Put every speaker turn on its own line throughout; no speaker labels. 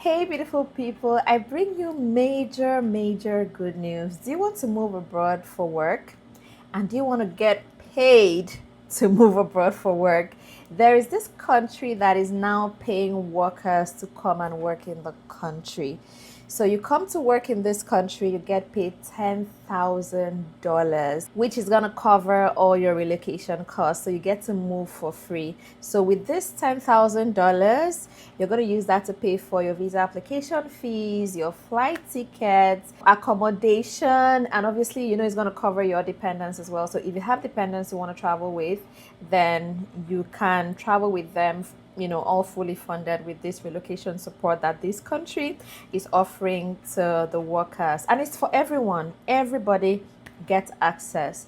Hey, beautiful people, I bring you major good news. Do you want to move abroad for work? And do you want to get paid to move abroad for work? There is this country that is now paying workers to come and work in the country. So you come to work in this country, you get paid $10,000, which is going to cover all your relocation costs. So you get to move for free. So with this $10,000, you're going to use that to pay for your visa application fees, your flight tickets, accommodation, and obviously, it's going to cover your dependents as well. So if you have dependents you want to travel with, then you can travel with them, all fully funded with this relocation support that this country is offering to the workers. And it's for everyone. Everybody gets access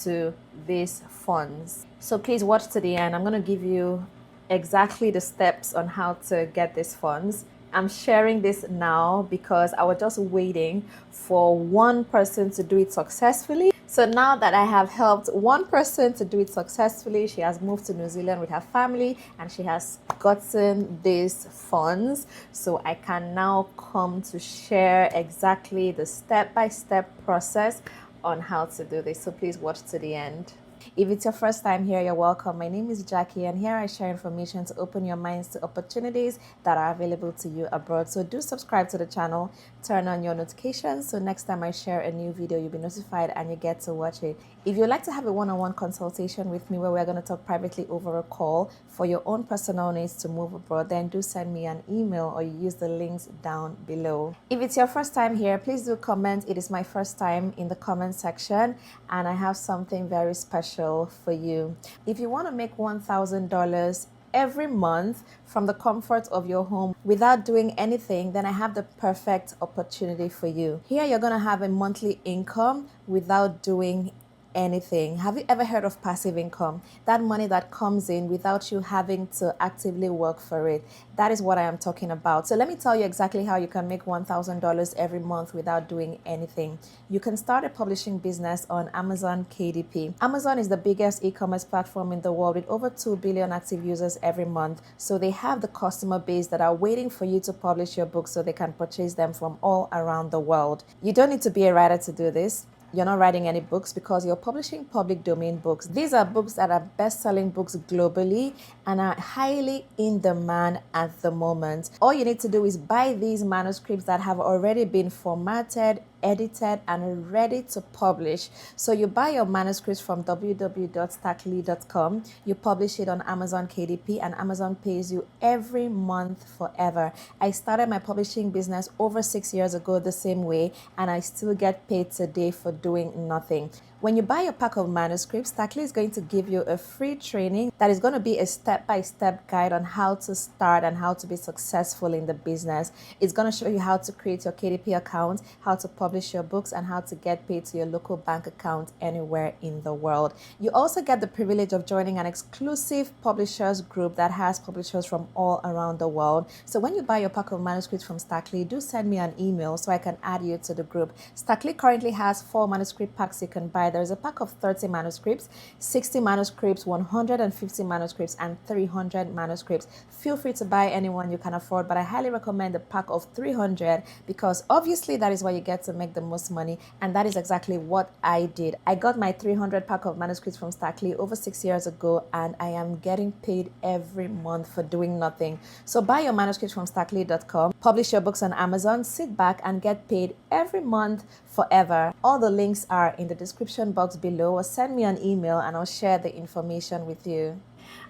to these funds. So please watch to the end. I'm going to give you exactly the steps on how to get these funds. I'm sharing this now because I was just waiting for one person to do it successfully. So now that I have helped one person to do it successfully, she has moved to New Zealand with her family and she has gotten these funds. So I can now come to share exactly the step-by-step process on how to do this. So please watch to the end. If it's your first time here, you're welcome. My name is Jackie, and here I share information to open your minds to opportunities that are available to you abroad. So do subscribe to the channel, turn on your notifications, so next time I share a new video, you'll be notified and you get to watch it. If you'd like to have a one-on-one consultation with me where we're going to talk privately over a call for your own personal needs to move abroad, then do send me an email or you use the links down below. If it's your first time here, please do comment. It is my first time in the comment section, and I have something very special for you. If you want to make $1,000 every month from the comfort of your home without doing anything, then I have the perfect opportunity for you. Here you're going to have a monthly income without doing anything. Have you ever heard of passive income? That money that comes in without you having to actively work for it. That is what I am talking about. So let me tell you exactly how you can make $1,000 every month without doing anything. You can start a publishing business on Amazon KDP. Amazon is the biggest e-commerce platform in the world with over 2 billion active users every month. So they have the customer base that are waiting for you to publish your books so they can purchase them from all around the world. You don't need to be a writer to do this. You're not writing any books because you're publishing public domain books. These are books that are best-selling books globally and are highly in demand at the moment. All you need to do is buy these manuscripts that have already been formatted, edited, and ready to publish. So you buy your manuscripts from www.stackly.com, you publish it on Amazon KDP, and Amazon pays you every month forever. I started my publishing business over 6 years ago the same way, and I still get paid today for doing nothing. When you buy a pack of manuscripts, Stackly is going to give you a free training that is going to be a step-by-step guide on how to start and how to be successful in the business. It's going to show you how to create your KDP account, how to publish your books, and how to get paid to your local bank account anywhere in the world. You also get the privilege of joining an exclusive publishers group that has publishers from all around the world. So when you buy your pack of manuscripts from Stackly, do send me an email so I can add you to the group. Stackly currently has 4 manuscript packs you can buy. There's a pack of 30 manuscripts, 60 manuscripts, 150 manuscripts, and 300 manuscripts. Feel free to buy any one you can afford, but I highly recommend the pack of 300 because obviously that is where you get to make the most money, and that is exactly what I did. I got my 300 pack of manuscripts from Stackly over 6 years ago, and I am getting paid every month for doing nothing. So buy your manuscripts from stackly.com, publish your books on Amazon, sit back and get paid every month forever. All the links are in the description box below, or send me an email and I'll share the information with you.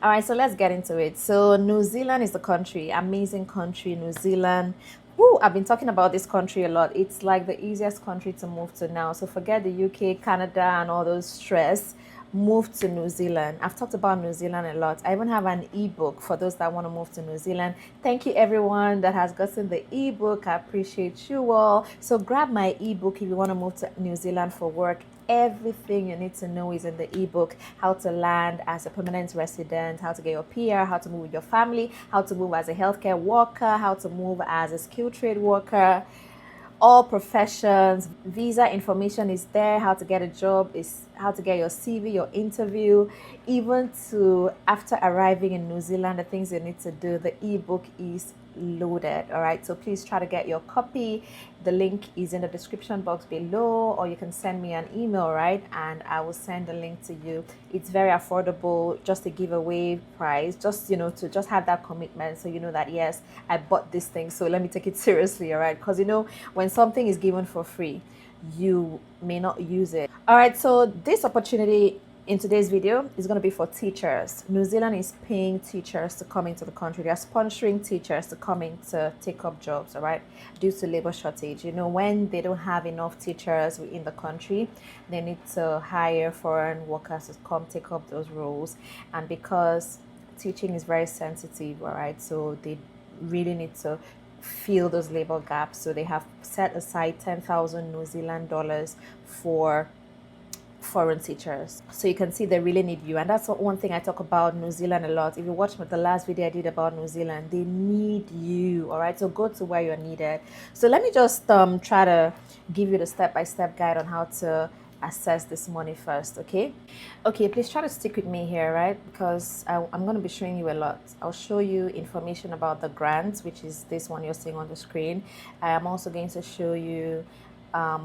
All right, so let's get into it. So New Zealand is the country, amazing country, New Zealand. Woo, I've been talking about this country a lot. It's like the easiest country to move to now. So forget the UK, Canada, and all those stress. Move to New Zealand. I've talked about New Zealand a lot. I even have an ebook for those that want to move to New Zealand. Thank you everyone that has gotten the ebook. I appreciate you all. So grab my ebook if you want to move to New Zealand for work. Everything you need to know is in the ebook. How to land as a permanent resident, how to get your PR, how to move with your family, how to move as a healthcare worker, how to move as a skilled trade worker, all professions. Visa information is there. How to get a job is how to get your CV, your interview, even to after arriving in New Zealand, the things you need to do. The ebook is loaded. All right, so please try to get your copy. The link is in the description box below, or you can send me an email, right, and I will send the link to you. It's very affordable, just a giveaway price, just to just have that commitment, so you know that yes, I bought this thing, so let me take it seriously. All right, because when something is given for free, you may not use it. All right, so this opportunity in today's video is going to be for teachers. New Zealand is paying teachers to come into the country. They are sponsoring teachers to come in to take up jobs, all right, due to labor shortage. When they don't have enough teachers in the country, they need to hire foreign workers to come take up those roles. And because teaching is very sensitive, all right, so they really need to fill those labor gaps. So they have set aside 10,000 New Zealand dollars for foreign teachers. So you can see they really need you, and that's one thing I talk about New Zealand a lot. If you watch the last video I did about New Zealand, they need you. All right, so go to where you're needed. So let me just try to give you the step-by-step guide on how to assess this money first. Okay, please try to stick with me here, right, because I'm going to be showing you a lot. I'll show you information about the grants, which is this one you're seeing on the screen. I am also going to show you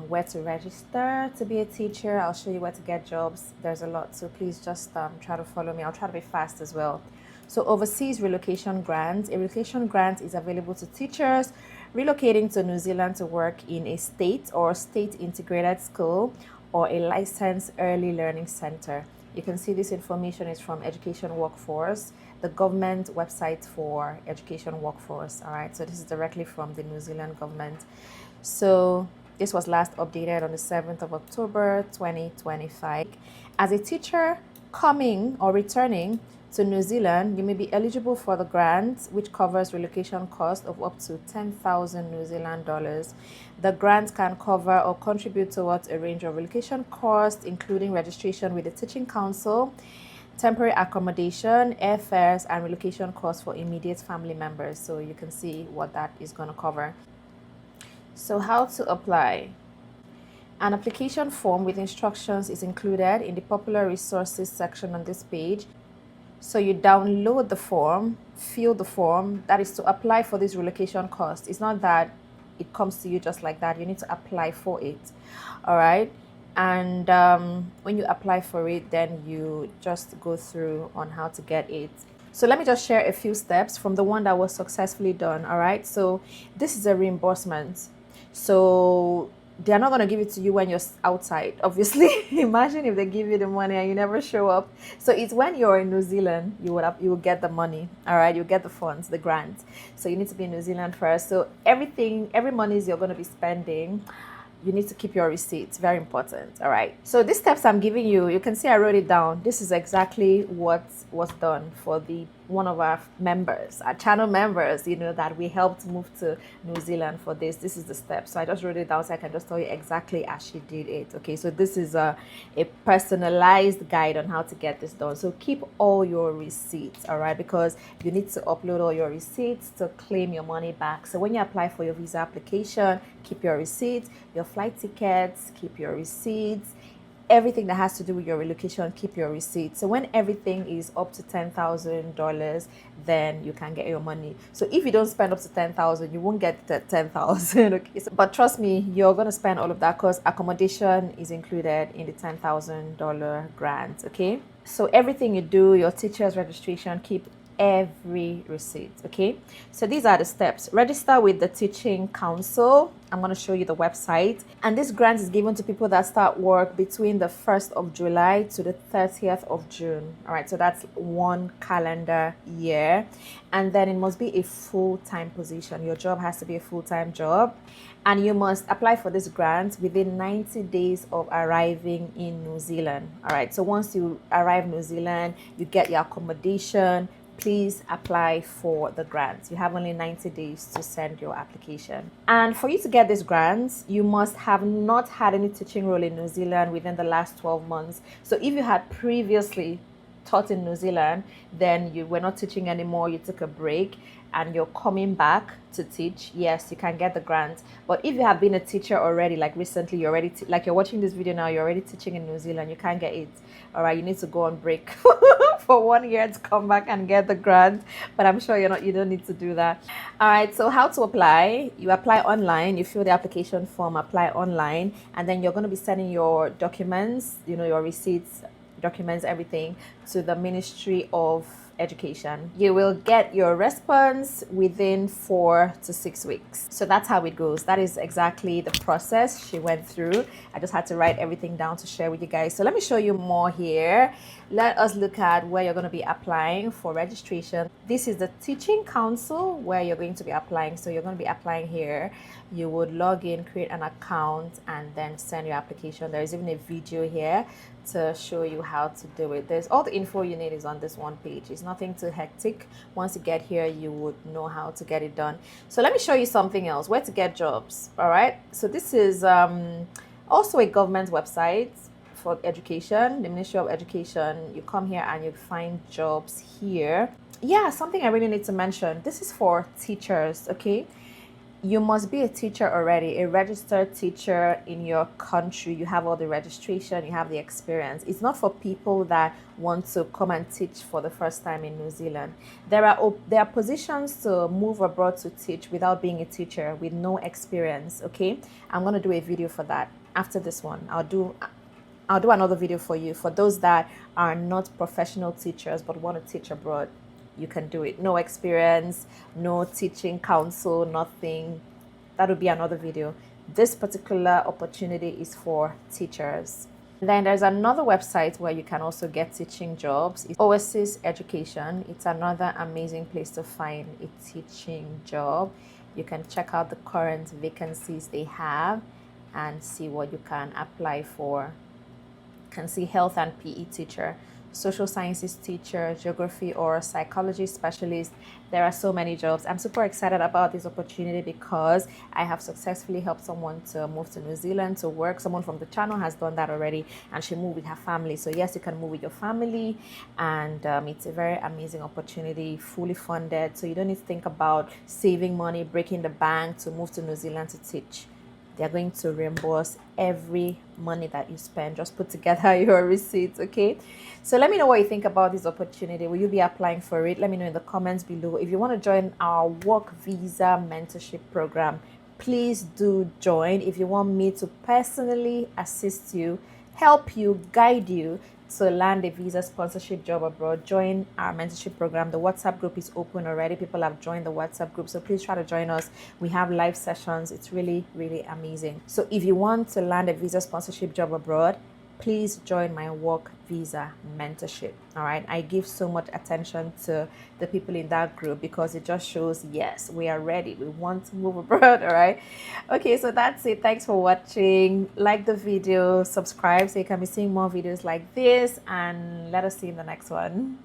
where to register to be a teacher. I'll show you where to get jobs. There's a lot, so please just try to follow me. I'll try to be fast as well. So overseas relocation grant. A relocation grant is available to teachers relocating to New Zealand to work in a state or state integrated school or a licensed early learning center. You can see this information is from Education Workforce, the government website for education workforce. All right, so this is directly from the New Zealand government. So this was last updated on the 7th of October, 2025. As a teacher coming or returning to New Zealand, you may be eligible for the grant, which covers relocation cost of up to 10,000 New Zealand dollars. The grant can cover or contribute towards a range of relocation costs, including registration with the Teaching Council, temporary accommodation, airfares, and relocation costs for immediate family members. So you can see what that is going to cover. So how to apply? An application form with instructions is included in the popular resources section on this page. So you download the form, fill the form. That is to apply for this relocation cost. It's not that it comes to you just like that. You need to apply for it. All right. And when you apply for it, then you just go through on how to get it. So let me just share a few steps from the one that was successfully done. All right. So this is a reimbursement. So they're not going to give it to you when you're outside, obviously. Imagine if they give you the money and you never show up. So it's when you're in New Zealand, you will get the money. All right, you get the funds, the grant. So you need to be in New Zealand first. So every money you're going to be spending, you need to keep your receipts. Very important. All right. So these steps I'm giving you, you can see I wrote it down. This is exactly what was done for one of our members, our channel members, that we helped move to New Zealand for this. This is the step. So I just wrote it down so I can just tell you exactly as she did it. Okay. So this is a personalized guide on how to get this done. So keep all your receipts. All right. Because you need to upload all your receipts to claim your money back. So when you apply for your visa application, keep your receipts, your flight tickets, keep your receipts, everything that has to do with your relocation, keep your receipts. So when everything is up to $10,000, then you can get your money. So if you don't spend up to 10,000, you won't get the 10,000. Okay. So, but trust me, you're gonna spend all of that because accommodation is included in the $10,000 grant. Okay. So everything you do, your teacher's registration, keep every receipt. Okay, so these are the steps. Register with the Teaching Council. I'm going to show you the website, and this grant is given to people that start work between the 1st of July to the 30th of June. All right, so that's 1 calendar year, and then it must be a full-time position. Your job has to be a full-time job, and you must apply for this grant within 90 days of arriving in New Zealand. All right, so once you arrive in New Zealand, you get your accommodation. Please apply for the grant. You have only 90 days to send your application. And for you to get this grant, you must have not had any teaching role in New Zealand within the last 12 months. So if you had previously taught in New Zealand, then you were not teaching anymore, you took a break, and you're coming back to teach, yes, you can get the grant. But if you have been a teacher already, like recently, you're already like you're watching this video now, you're already teaching in New Zealand, you can't get it. All right, you need to go on break for 1 year to come back and get the grant. But I'm sure you don't need to do that. All right, so how to apply? You apply online, you fill the application form, apply online, and then you're going to be sending your documents, your receipts, documents, everything to the Ministry of Education. You will get your response within 4 to 6 weeks. So that's how it goes. That is exactly the process she went through. I just had to write everything down to share with you guys. So let me show you more here. Let us look at where you're going to be applying for registration. This is the Teaching Council where you're going to be applying. So you're going to be applying here. You would log in, create an account, and then send your application. There is even a video here to show you how to do it. There's all the info you need is on this one page. It's nothing too hectic. Once you get here, you would know how to get it done. So let me show you something else, where to get jobs. All right, so this is also a government website for education, the Ministry of Education. You come here and you find jobs here. Yeah, something I really need to mention, this is for teachers. Okay, you must be a teacher already, a registered teacher in your country. You have all the registration, you have the experience. It's not for people that want to come and teach for the first time in New Zealand. There are positions to move abroad to teach without being a teacher, with no experience. Okay, I'm going to do a video for that after this one. I'll do another video for you, for those that are not professional teachers but want to teach abroad. You can do it. No experience, no teaching council, nothing. That would be another video. This particular opportunity is for teachers. Then there's another website where you can also get teaching jobs. It's Oasis Education. It's another amazing place to find a teaching job. You can check out the current vacancies they have and see what you can apply for. You can see health and PE teacher, social sciences teacher, geography or psychology specialist. There are so many jobs. I'm super excited about this opportunity because I have successfully helped someone to move to New Zealand to work. Someone from the channel has done that already, and she moved with her family. So yes, you can move with your family, and it's a very amazing opportunity, fully funded. So you don't need to think about saving money, breaking the bank to move to New Zealand to teach. They're going to reimburse every money that you spend. Just put together your receipts, okay? So let me know what you think about this opportunity. Will you be applying for it? Let me know in the comments below. If you want to join our work visa mentorship program, please do join. If you want me to personally assist you, help you, guide you to land a visa sponsorship job abroad, join our mentorship program. The WhatsApp group is open already. People have joined the WhatsApp group, so please try to join us. We have live sessions. It's really, really amazing. So if you want to land a visa sponsorship job abroad, please join my work visa mentorship. All right, I give so much attention to the people in that group because it just shows, yes, we are ready, we want to move abroad. All right, okay, so that's it. Thanks for watching. Like the video, subscribe so you can be seeing more videos like this, and let us see you in the next one.